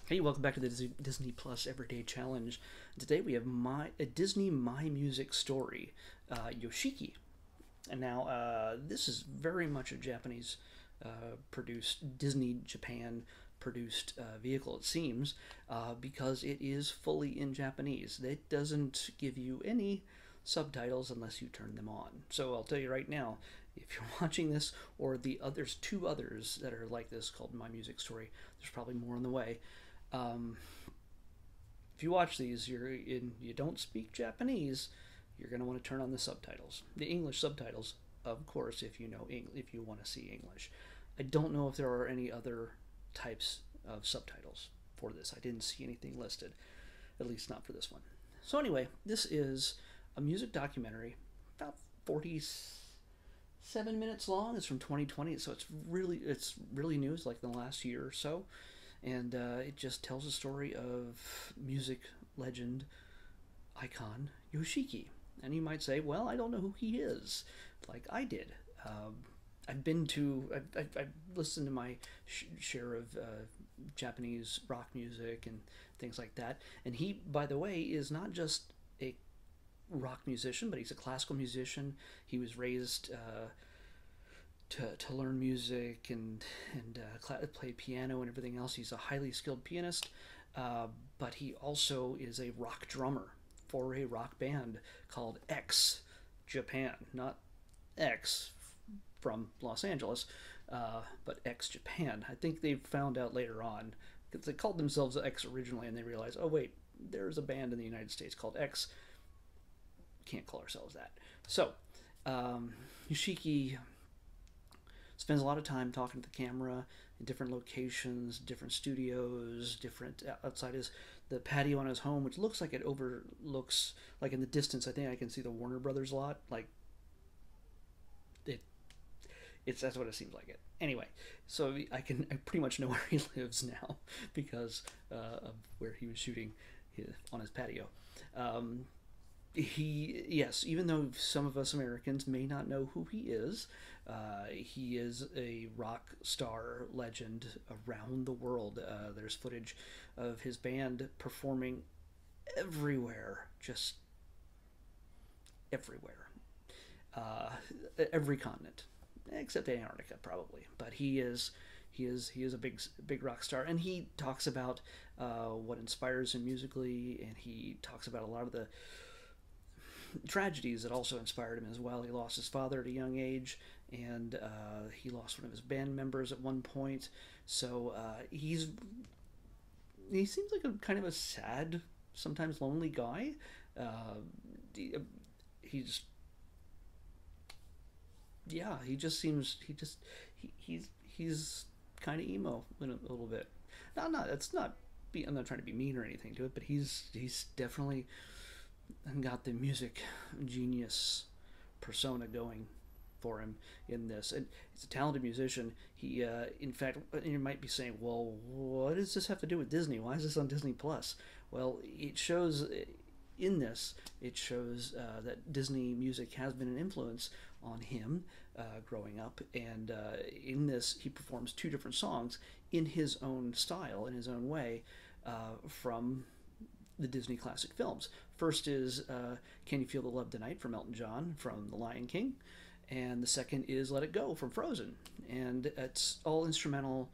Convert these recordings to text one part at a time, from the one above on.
Hey, welcome back to the Disney Plus Everyday Challenge. Today we have a Disney My Music story, Yoshiki. And now this is very much a Japanese produced, Disney Japan produced vehicle, it seems, because it is fully in Japanese. It doesn't give you any subtitles unless you turn them on. So I'll tell you right now, if you're watching this or there's two others that are like this called My Music Story, there's probably more on the way. Um, if you watch these, you don't speak Japanese, you're going to want to turn on the subtitles, the English subtitles, of course, if you know if you want to see English. I don't know if there are any other types of subtitles for this. I didn't see anything listed, at least not for this one. So anyway, this is a music documentary, about 47 minutes long. It's from 2020, so it's really new. It's like in the last year or so, and it just tells the story of music legend icon Yoshiki. And you might say, well, I don't know who he is, like I did. Um, I've listened to my share of Japanese rock music and things like that. And he, by the way, is not just a rock musician, but he's a classical musician. He was raised to learn music and play piano and everything else. He's a highly skilled pianist, but he also is a rock drummer for a rock band called X Japan, not X from Los Angeles, but X Japan. I think they found out later on because they called themselves X originally, and they realized, oh wait, there's a band in the United States called X. Can't call ourselves that. So Yoshiki spends a lot of time talking to the camera in different locations, different studios, different outside the patio on his home, which looks like it overlooks, like in the distance. I think I can see the Warner Brothers lot. Like it, that's what it seems like it. Anyway, so I pretty much know where he lives now because of where he was shooting on his patio. Um, yes, even though some of us Americans may not know who he is a rock star legend around the world. There's footage of his band performing everywhere, just everywhere, uh, every continent except Antarctica probably. But he is a big rock star, and he talks about what inspires him musically, and he talks about a lot of the tragedies that also inspired him as well. He lost his father at a young age, and he lost one of his band members at one point. So he seems like a kind of a sad, sometimes lonely guy. Uh, he, he's yeah, he just seems he's kind of emo in a little bit. Not that's not. I'm not trying to be mean or anything to it, but he's definitely got the music genius persona going for him in this. And he's a talented musician. In fact, you might be saying, well, what does this have to do with Disney? Why is this on Disney Plus? Well, it shows that Disney music has been an influence on him growing up. And in this, he performs two different songs in his own style, in his own way, from the Disney classic films. First is Can You Feel the Love Tonight from Elton John from The Lion King, and the second is Let It Go from Frozen. And it's all instrumental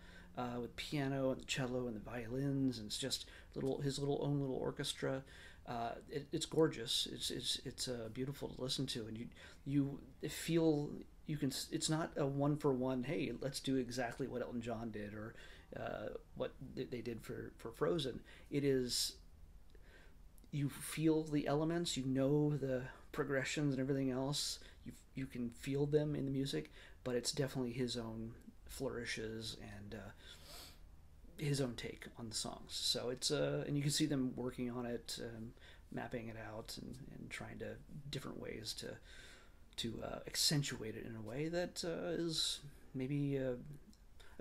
with piano and the cello and the violins, and it's just his little orchestra. It's gorgeous. It's beautiful to listen to, and you feel you can. It's not a one for one. Hey, let's do exactly what Elton John did or what they did for Frozen. It is, you feel the elements, you know the progressions and everything else. You can feel them in the music, but it's definitely his own flourishes and his own take on the songs. So it's and you can see them working on it, mapping it out, and trying to different ways to accentuate it in a way that is maybe a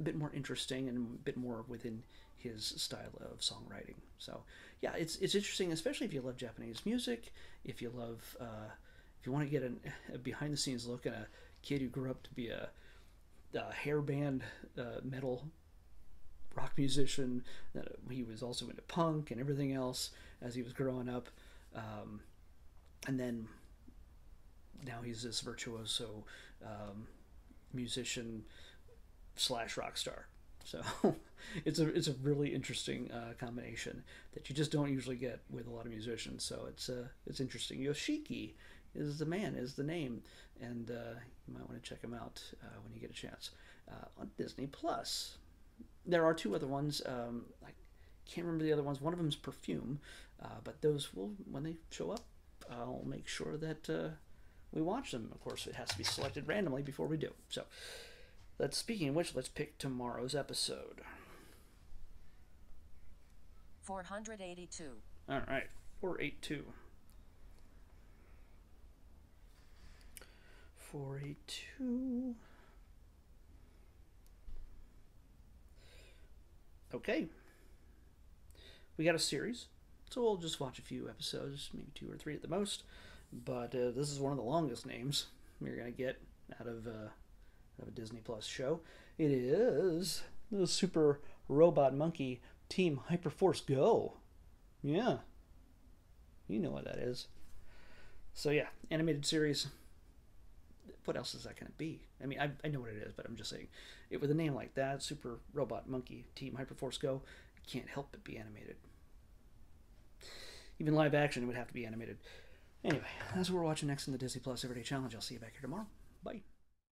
bit more interesting and a bit more within his style of songwriting. So yeah, it's interesting, especially if you love Japanese music, if you love if you want to get a behind the scenes look at a kid who grew up to be a hair band metal rock musician. He was also into punk and everything else as he was growing up. And then now he's this virtuoso musician slash rock star. So it's a really interesting combination that you just don't usually get with a lot of musicians. So it's interesting. Yoshiki is the name, and you might want to check him out when you get a chance on Disney Plus. There are two other ones. I can't remember the other ones. One of them is Perfume, but those will, when they show up, I'll make sure that we watch them. Of course, it has to be selected randomly before we do. So, speaking of which, let's pick tomorrow's episode. 482. All right, 482. 482. Okay. We got a series, so we'll just watch a few episodes, maybe 2 or 3 at the most. But this is one of the longest names you're going to get out of a Disney Plus show. It is the Super Robot Monkey Team Hyperforce Go. Yeah. You know what that is. So yeah, animated series. What else is that going to be? I mean, I know what it is, but I'm just saying, with a name like that, Super Robot Monkey Team Hyperforce Go, it can't help but be animated. Even live action, it would have to be animated. Anyway, that's what we're watching next in the Disney Plus Everyday Challenge. I'll see you back here tomorrow. Bye.